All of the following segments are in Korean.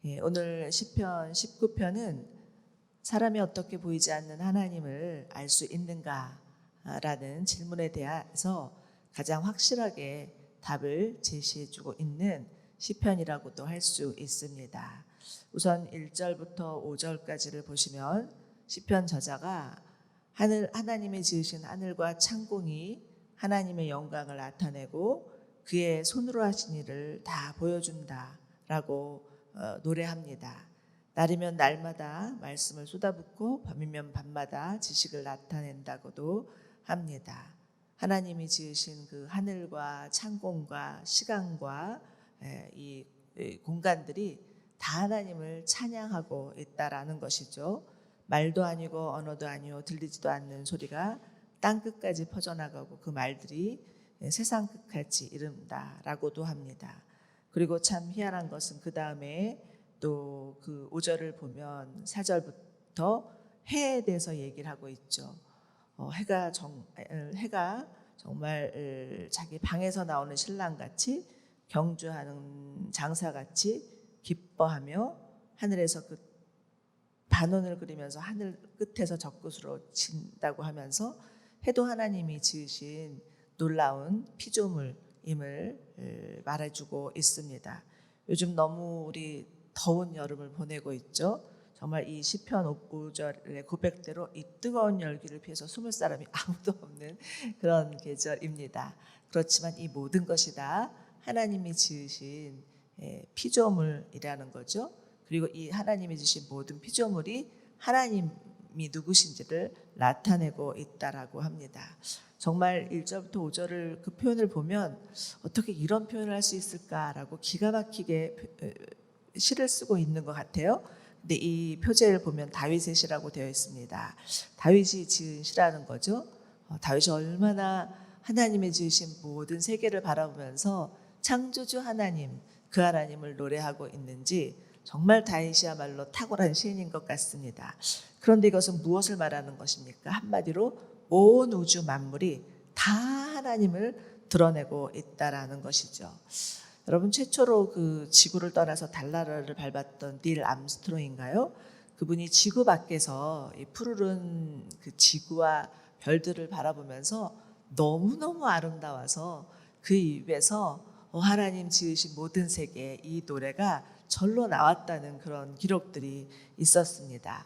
오늘 시편 19편은 사람이 어떻게 보이지 않는 하나님을 알 수 있는가라는 질문에 대해서 가장 확실하게 답을 제시해주고 있는 시편이라고도 할 수 있습니다. 우선 1절부터 5절까지를 보시면 시편 저자가 하나님이 지으신 하늘과 창공이 하나님의 영광을 나타내고 그의 손으로 하신 일을 다 보여준다라고 노래합니다. 날이면 날마다 말씀을 쏟아붓고 밤이면 밤마다 지식을 나타낸다고도 합니다. 하나님이 지으신 그 하늘과 창공과 시간과 이 공간들이 다 하나님을 찬양하고 있다라는 것이죠. 말도 아니고 언어도 아니고 들리지도 않는 소리가 땅 끝까지 퍼져나가고 그 말들이 세상 끝까지 이른다라고도 합니다. 그리고 참 희한한 것은 그 다음에 또 그 5절을 보면 4절부터 해에 대해서 얘기를 하고 있죠. 해가 정말 자기 방에서 나오는 신랑같이 경주하는 장사같이 기뻐하며 하늘에서 그 반원을 그리면서 하늘 끝에서 저 끝으로 친다고 하면서 해도 하나님이 지으신 놀라운 피조물임을 말해주고 있습니다. 요즘 너무 우리 더운 여름을 보내고 있죠. 정말 이 시편 5절의 고백대로 이 뜨거운 열기를 피해서 숨을 사람이 아무도 없는 그런 계절입니다. 그렇지만 이 모든 것이 다 하나님이 지으신 피조물이라는 거죠. 그리고 이 하나님이 지으신 모든 피조물이 하나님이 누구신지를 나타내고 있다라고 합니다. 정말 1절부터 5절을 그 표현을 보면 어떻게 이런 표현을 할 수 있을까라고 기가 막히게 시를 쓰고 있는 것 같아요. 근데 이 표제를 보면 다윗의 시라고 되어 있습니다. 다윗이 지은 시라는 거죠. 다윗이 얼마나 하나님의 지으신 모든 세계를 바라보면서 창조주 하나님, 그 하나님을 노래하고 있는지 정말 다윗이야말로 탁월한 시인인 것 같습니다. 그런데 이것은 무엇을 말하는 것입니까? 한마디로 온 우주 만물이 다 하나님을 드러내고 있다라는 것이죠. 여러분, 최초로 그 지구를 떠나서 달나라를 밟았던 닐 암스트롱인가요? 그분이 지구 밖에서 이 푸르른 그 지구와 별들을 바라보면서 너무너무 아름다워서 그 입에서 하나님 지으신 모든 세계, 이 노래가 절로 나왔다는 그런 기록들이 있었습니다.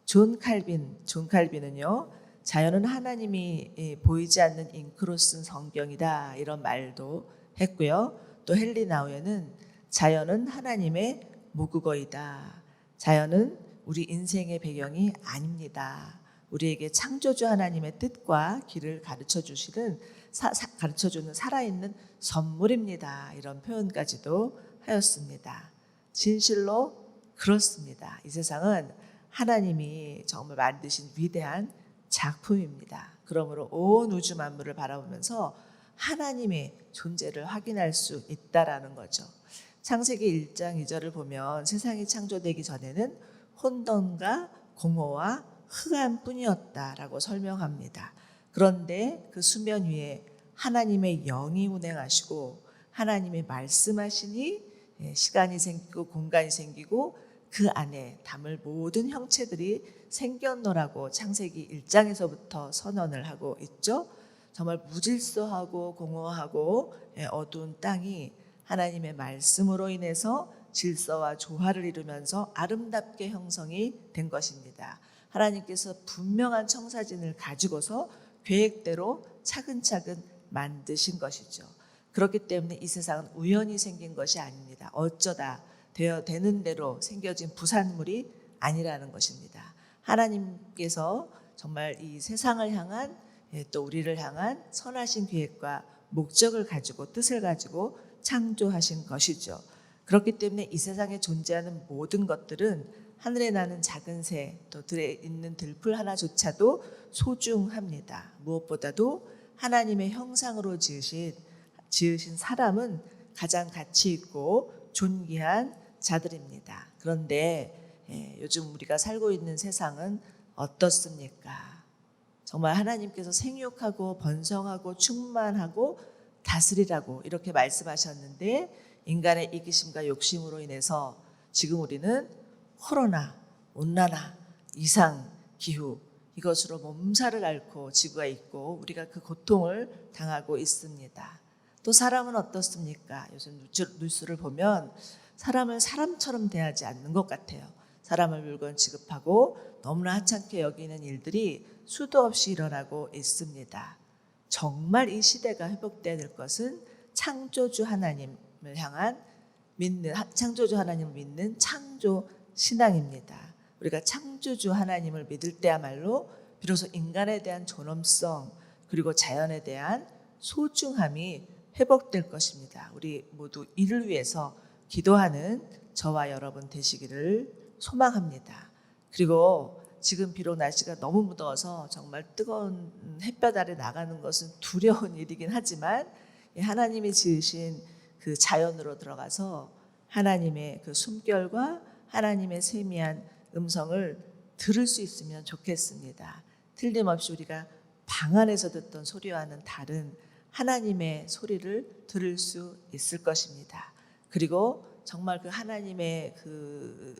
존 칼빈은요, 자연은 하나님이 보이지 않는 잉크로 쓴 성경이다, 이런 말도 했고요. 또 헨리 나우에는 자연은 하나님의 모국어이다. 자연은 우리 인생의 배경이 아닙니다. 우리에게 창조주 하나님의 뜻과 길을 가르쳐주는 살아있는 선물입니다. 이런 표현까지도 하였습니다. 진실로 그렇습니다. 이 세상은 하나님이 정말 만드신 위대한 작품입니다. 그러므로 온 우주 만물을 바라보면서 하나님의 존재를 확인할 수 있다라는 거죠. 창세기 1장 2절을 보면 세상이 창조되기 전에는 혼돈과 공허와 흑암뿐이었다라고 설명합니다. 그런데 그 수면 위에 하나님의 영이 운행하시고 하나님의 말씀하시니 시간이 생기고 공간이 생기고 그 안에 담을 모든 형체들이 생겼노라고 창세기 1장에서부터 선언을 하고 있죠. 정말 무질서하고 공허하고 어두운 땅이 하나님의 말씀으로 인해서 질서와 조화를 이루면서 아름답게 형성이 된 것입니다. 하나님께서 분명한 청사진을 가지고서 계획대로 차근차근 만드신 것이죠. 그렇기 때문에 이 세상은 우연히 생긴 것이 아닙니다. 어쩌다 되는 대로 생겨진 부산물이 아니라는 것입니다. 하나님께서 정말 이 세상을 향한 또 우리를 향한 선하신 계획과 목적을 가지고 뜻을 가지고 창조하신 것이죠. 그렇기 때문에 이 세상에 존재하는 모든 것들은 하늘에 나는 작은 새, 또 들에 있는 들풀 하나조차도 소중합니다. 무엇보다도 하나님의 형상으로 지으신 사람은 가장 가치 있고 존귀한 자들입니다. 그런데 요즘 우리가 살고 있는 세상은 어떻습니까? 정말 하나님께서 생육하고 번성하고 충만하고 다스리라고 이렇게 말씀하셨는데 인간의 이기심과 욕심으로 인해서 지금 우리는 코로나, 온난화, 이상, 기후 이것으로 몸살을 앓고 지구가 있고 우리가 그 고통을 당하고 있습니다. 또 사람은 어떻습니까? 요즘 뉴스를 보면 사람을 사람처럼 대하지 않는 것 같아요. 사람을 물건 취급하고 너무나 하찮게 여기는 일들이 수도 없이 일어나고 있습니다. 정말 이 시대가 회복돼야 될 것은 창조주 하나님을 향한 창조주 하나님을 믿는 창조 신앙입니다. 우리가 창조주 하나님을 믿을 때야말로 비로소 인간에 대한 존엄성 그리고 자연에 대한 소중함이 회복될 것입니다. 우리 모두 이를 위해서 기도하는 저와 여러분 되시기를 소망합니다. 그리고 지금 비록 날씨가 너무 무더워서 정말 뜨거운 햇볕 아래 나가는 것은 두려운 일이긴 하지만 하나님이 지으신 그 자연으로 들어가서 하나님의 그 숨결과 하나님의 세미한 음성을 들을 수 있으면 좋겠습니다. 틀림없이 우리가 방 안에서 듣던 소리와는 다른 하나님의 소리를 들을 수 있을 것입니다. 그리고 정말 그 하나님의 그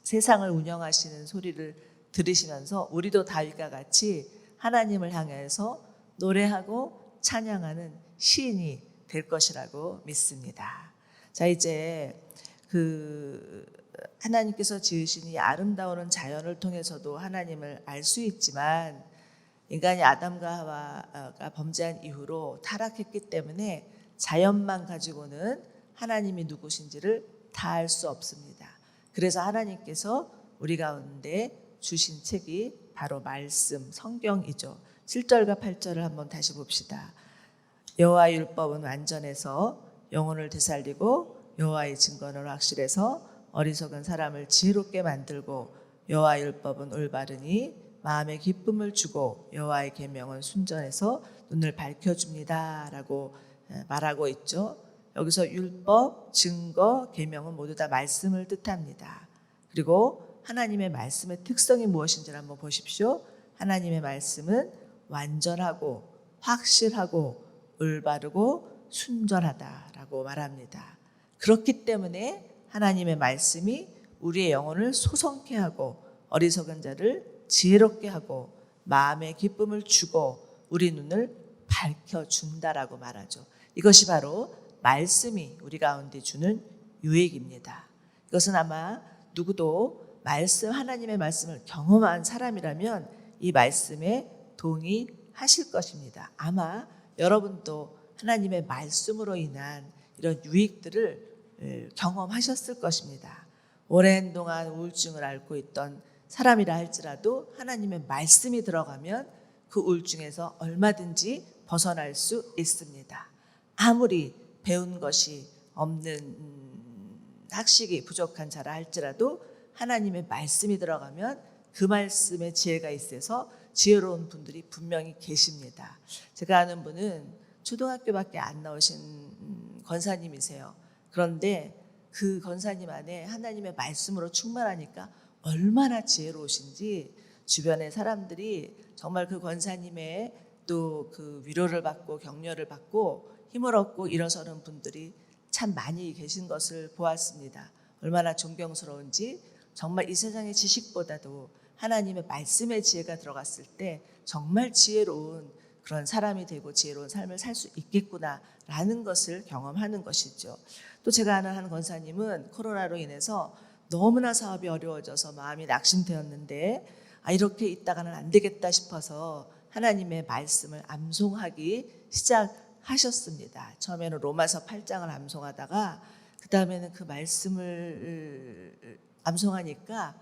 세상을 운영하시는 소리를 들으시면서 우리도 다윗과 같이 하나님을 향해서 노래하고 찬양하는 시인이 될 것이라고 믿습니다. 자, 이제 그 하나님께서 지으신 이 아름다운 자연을 통해서도 하나님을 알 수 있지만 인간이 아담과 하와가 범죄한 이후로 타락했기 때문에 자연만 가지고는 하나님이 누구신지를 다 알 수 없습니다. 그래서 하나님께서 우리 가운데 주신 책이 바로 말씀, 성경이죠. 7절과 8절을 한번 다시 봅시다. 여호와의 율법은 완전해서 영혼을 되살리고 여호와의 증거는 확실해서 어리석은 사람을 지혜롭게 만들고 여호와의 율법은 올바르니 마음에 기쁨을 주고 여호와의 계명은 순전해서 눈을 밝혀줍니다 라고 말하고 있죠. 여기서 율법, 증거, 계명은 모두 다 말씀을 뜻합니다. 그리고 하나님의 말씀의 특성이 무엇인지를 한번 보십시오. 하나님의 말씀은 완전하고 확실하고 올바르고 순전하다라고 말합니다. 그렇기 때문에 하나님의 말씀이 우리의 영혼을 소성케 하고 어리석은 자를 지혜롭게 하고 마음에 기쁨을 주고 우리 눈을 밝혀준다라고 말하죠. 이것이 바로 말씀이 우리 가운데 주는 유익입니다. 이것은 아마 누구도 하나님의 말씀을 경험한 사람이라면 이 말씀에 동의하실 것입니다. 아마 여러분도 하나님의 말씀으로 인한 이런 유익들을 경험하셨을 것입니다. 오랜 동안 우울증을 앓고 있던 사람이라 할지라도 하나님의 말씀이 들어가면 그 우울증에서 얼마든지 벗어날 수 있습니다. 아무리 배운 것이 없는 학식이 부족한 자라 할지라도 하나님의 말씀이 들어가면 그 말씀에 지혜가 있어서 지혜로운 분들이 분명히 계십니다. 제가 아는 분은 초등학교밖에 안 나오신 권사님이세요. 그런데 그 권사님 안에 하나님의 말씀으로 충만하니까 얼마나 지혜로우신지 주변의 사람들이 정말 그 권사님의 또 그 위로를 받고 격려를 받고 힘을 얻고 일어서는 분들이 참 많이 계신 것을 보았습니다. 얼마나 존경스러운지 정말 이 세상의 지식보다도 하나님의 말씀의 지혜가 들어갔을 때 정말 지혜로운 그런 사람이 되고 지혜로운 삶을 살 수 있겠구나라는 것을 경험하는 것이죠. 또 제가 아는 한 권사님은 코로나로 인해서 너무나 사업이 어려워져서 마음이 낙심되었는데 이렇게 있다가는 안 되겠다 싶어서 하나님의 말씀을 암송하기 시작하셨습니다. 처음에는 로마서 8장을 암송하다가 그 다음에는 그 말씀을 암송하니까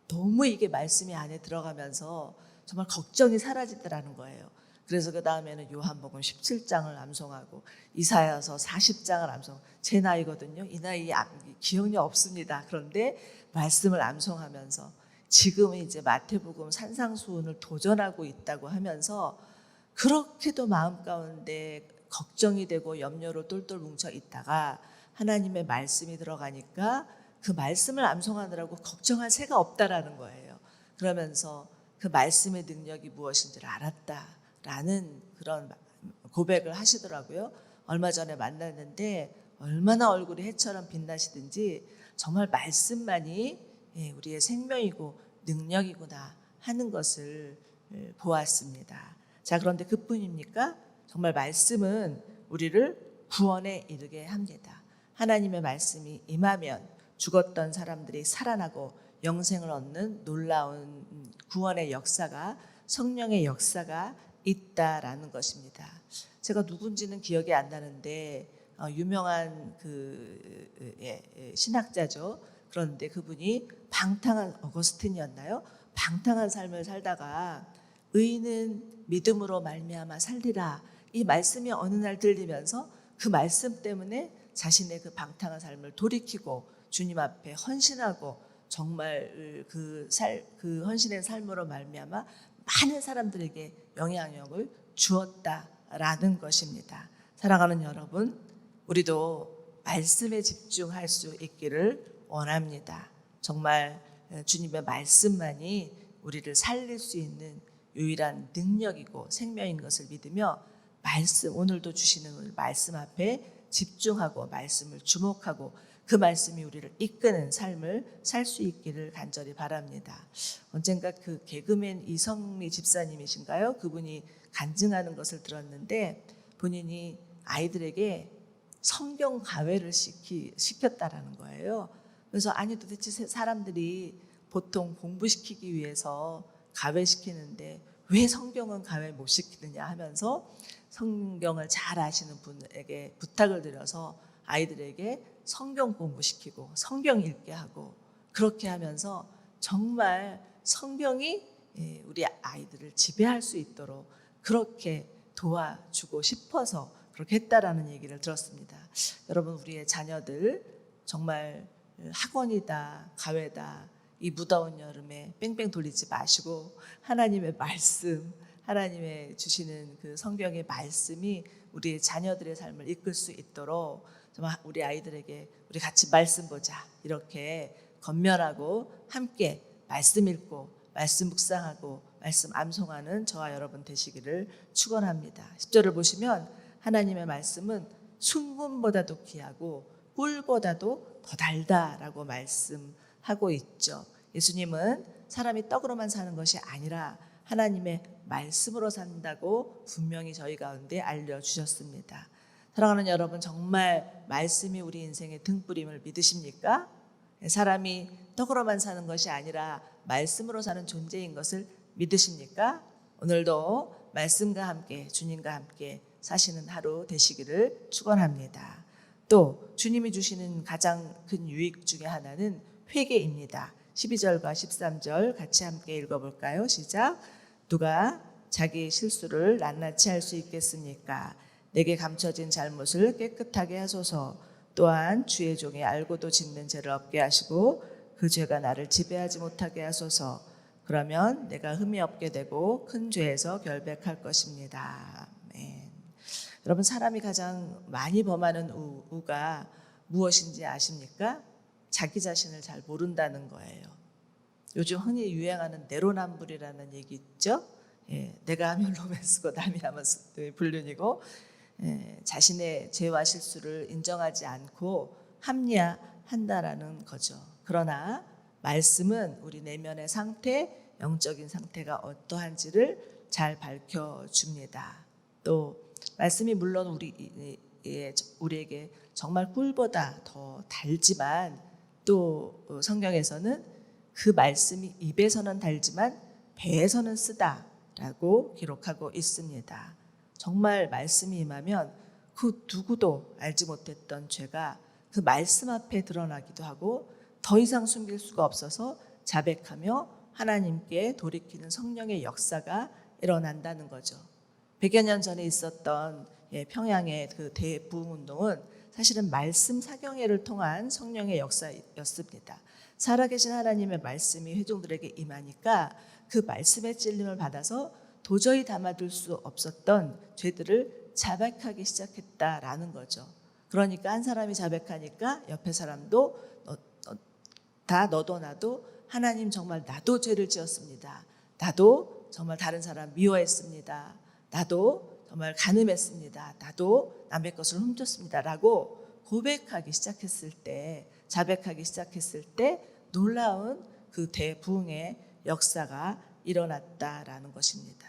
너무 이게 말씀이 안에 들어가면서 정말 걱정이 사라지더라는 거예요. 그래서 그 다음에는 요한복음 17장을 암송하고 이사야서 40장을 암송. 제 나이거든요. 이 나이에 기억이 없습니다. 그런데 말씀을 암송하면서 지금은 이제 마태복음 산상수훈을 도전하고 있다고 하면서 그렇게도 마음 가운데 걱정이 되고 염려로 똘똘 뭉쳐 있다가 하나님의 말씀이 들어가니까 그 말씀을 암송하느라고 걱정할 새가 없다라는 거예요. 그러면서 그 말씀의 능력이 무엇인지를 알았다라는 그런 고백을 하시더라고요. 얼마 전에 만났는데 얼마나 얼굴이 해처럼 빛나시든지 정말 말씀만이 우리의 생명이고 능력이구나 하는 것을 보았습니다. 자, 그런데 그뿐입니까? 정말 말씀은 우리를 구원에 이르게 합니다. 하나님의 말씀이 임하면 죽었던 사람들이 살아나고 영생을 얻는 놀라운 구원의 역사가, 성령의 역사가 있다라는 것입니다. 제가 누군지는 기억이 안 나는데 유명한 신학자죠. 그런데 그분이 방탕한 어거스틴이었나요? 방탕한 삶을 살다가 의인은 믿음으로 말미암아 살리라, 이 말씀이 어느 날 들리면서 그 말씀 때문에 자신의 그 방탕한 삶을 돌이키고 주님 앞에 헌신하고 정말 그 헌신의 삶으로 말미암아 많은 사람들에게 영향력을 주었다라는 것입니다. 사랑하는 여러분, 우리도 말씀에 집중할 수 있기를 원합니다. 정말 주님의 말씀만이 우리를 살릴 수 있는 유일한 능력이고 생명인 것을 믿으며 오늘도 주시는 말씀 앞에 집중하고 말씀을 주목하고 그 말씀이 우리를 이끄는 삶을 살 수 있기를 간절히 바랍니다. 언젠가 그 개그맨 이성미 집사님이신가요? 그분이 간증하는 것을 들었는데 본인이 아이들에게 성경 가회를 시켰다라는 거예요. 그래서 아니 도대체 사람들이 보통 공부시키기 위해서 가회시키는데 왜 성경은 가회 못 시키느냐 하면서 성경을 잘 아시는 분에게 부탁을 드려서 아이들에게 성경 공부시키고 성경 읽게 하고 그렇게 하면서 정말 성경이 우리 아이들을 지배할 수 있도록 그렇게 도와주고 싶어서 그렇게 했다라는 얘기를 들었습니다. 여러분, 우리의 자녀들 정말 학원이다, 가회다, 이 무더운 여름에 뺑뺑 돌리지 마시고 하나님의 말씀, 하나님의 주시는 그 성경의 말씀이 우리의 자녀들의 삶을 이끌 수 있도록 정말 우리 아이들에게 우리 같이 말씀 보자, 이렇게 건면하고 함께 말씀 읽고 말씀 묵상하고 말씀 암송하는 저와 여러분 되시기를 축원합니다. 10절을 보시면 하나님의 말씀은 순금보다도 귀하고 꿀보다도 더 달다라고 말씀하고 있죠. 예수님은 사람이 떡으로만 사는 것이 아니라 하나님의 말씀으로 산다고 분명히 저희 가운데 알려주셨습니다. 사랑하는 여러분, 정말 말씀이 우리 인생의 등불임을 믿으십니까? 사람이 떡으로만 사는 것이 아니라 말씀으로 사는 존재인 것을 믿으십니까? 오늘도 말씀과 함께 주님과 함께 사시는 하루 되시기를 축원합니다. 또 주님이 주시는 가장 큰 유익 중에 하나는 회개입니다. 12절과 13절 같이 함께 읽어볼까요? 시작. 누가 자기 실수를 낱낱이 할 수 있겠습니까? 내게 감춰진 잘못을 깨끗하게 하소서. 또한 주의 종이 알고도 짓는 죄를 없게 하시고 그 죄가 나를 지배하지 못하게 하소서. 그러면 내가 흠이 없게 되고 큰 죄에서 결백할 것입니다. 아멘. 여러분, 사람이 가장 많이 범하는 우가 무엇인지 아십니까? 자기 자신을 잘 모른다는 거예요. 요즘 흔히 유행하는 내로남불이라는 얘기 있죠? 내가 하면 로맨스고 남이 하면 불륜이고, 자신의 죄와 실수를 인정하지 않고 합리화한다라는 거죠. 그러나 말씀은 우리 내면의 상태, 영적인 상태가 어떠한지를 잘 밝혀줍니다. 또 말씀이 물론 우리에게 정말 꿀보다 더 달지만 또 성경에서는 그 말씀이 입에서는 달지만 배에서는 쓰다라고 기록하고 있습니다. 정말 말씀이 임하면 그 누구도 알지 못했던 죄가 그 말씀 앞에 드러나기도 하고 더 이상 숨길 수가 없어서 자백하며 하나님께 돌이키는 성령의 역사가 일어난다는 거죠. 100여 년 전에 있었던 평양의 그 대부흥운동은 사실은 말씀 사경회를 통한 성령의 역사였습니다. 살아계신 하나님의 말씀이 회중들에게 임하니까 그 말씀의 찔림을 받아서 도저히 담아둘 수 없었던 죄들을 자백하기 시작했다라는 거죠. 그러니까 한 사람이 자백하니까 옆에 사람도 너도 나도 하나님 정말 나도 죄를 지었습니다. 나도 정말 다른 사람 미워했습니다. 나도 정말 간음했습니다. 나도 남의 것을 훔쳤습니다. 라고 고백하기 시작했을 때 자백하기 시작했을 때 놀라운 그 대부흥의 역사가 일어났다라는 것입니다.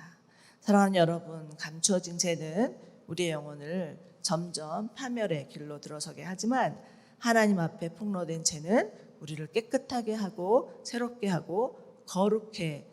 사랑하는 여러분, 감추어진 죄는 우리의 영혼을 점점 파멸의 길로 들어서게 하지만 하나님 앞에 폭로된 죄는 우리를 깨끗하게 하고 새롭게 하고 거룩해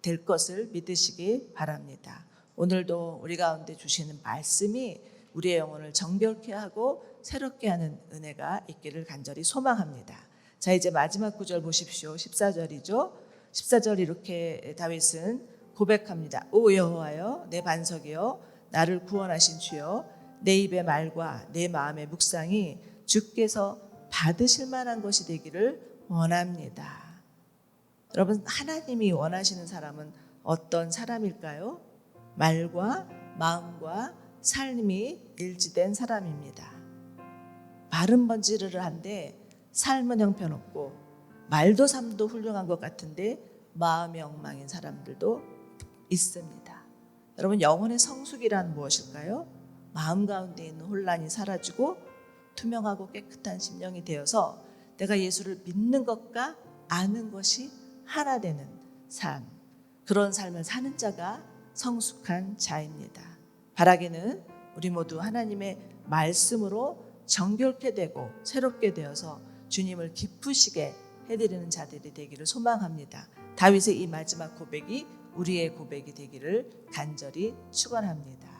될 것을 믿으시기 바랍니다. 오늘도 우리 가운데 주시는 말씀이 우리의 영혼을 정결케 하고 새롭게 하는 은혜가 있기를 간절히 소망합니다. 자, 이제 마지막 구절 보십시오. 14절이죠. 14절 이렇게 다윗은 고백합니다. 오 여호와여, 내 반석이여, 나를 구원하신 주여, 내 입의 말과 내 마음의 묵상이 주께서 받으실 만한 것이 되기를 원합니다. 여러분, 하나님이 원하시는 사람은 어떤 사람일까요? 말과 마음과 삶이 일치된 사람입니다. 말은 번지르르한데 삶은 형편없고 말도 삶도 훌륭한 것 같은데 마음이 엉망인 사람들도 있습니다. 여러분, 영혼의 성숙이란 무엇일까요? 마음 가운데 있는 혼란이 사라지고 투명하고 깨끗한 심령이 되어서 내가 예수를 믿는 것과 아는 것이 하나 되는 삶, 그런 삶을 사는 자가 성숙한 자입니다. 바라기는 우리 모두 하나님의 말씀으로 정결케 되고 새롭게 되어서 주님을 기쁘시게 해드리는 자들이 되기를 소망합니다. 다윗의 이 마지막 고백이 우리의 고백이 되기를 간절히 축원합니다.